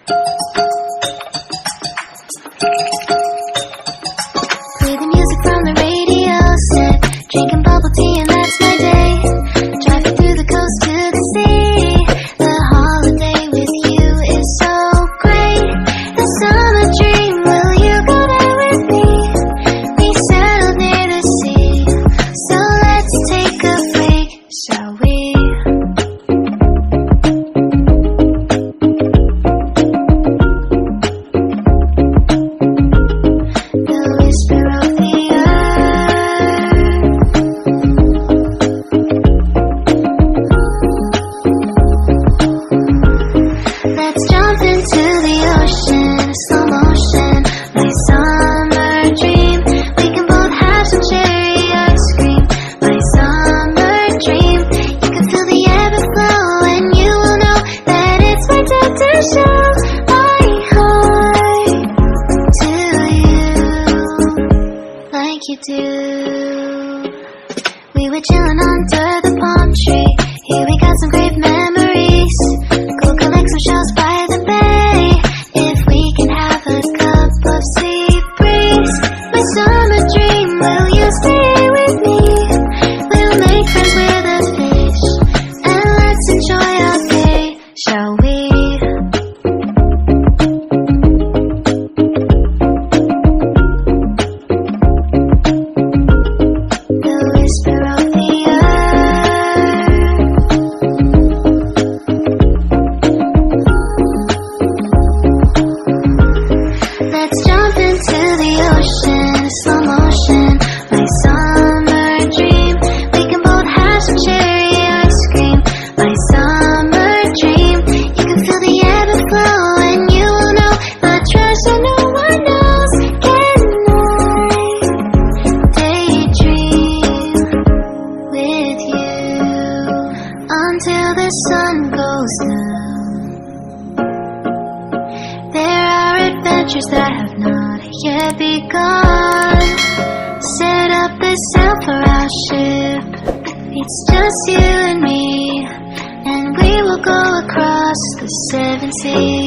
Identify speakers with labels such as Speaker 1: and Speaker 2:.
Speaker 1: Play the music from the radio set, drinking bubble tea and that's my day. Driving through the coast to the sea. The holiday with you is so great. The summer dream, will you go there with me? We settled near the sea, so let's take a break, shall we? The whisper of the earth. Let's jump into the ocean, slow motion, my summer dream. We can both have some cherry ice cream, my summer dream. You can feel the ebb and flow, and you will know that it's my time to show my heart to you, like you do. We were chilling under the palm tree. Here we got some great memories. Go collect some shells by the bay. If we can have a cup of sea breeze. My summer dream, will you stay with me? We'll make friends with the fish, and let's enjoy our day, shall we? The whisper of the earth. Let's jump into the ocean, slow motion, my summer dream. We can both have some cherry ice cream, my summer dream. You can feel the ebb and flow, and you will know the treasure no one knows. Can I daydream with you until the sun goes down? There are adventures that have not yet begun. Set up the sail for our ship. It's just you and me, and we will go across the 7 seas.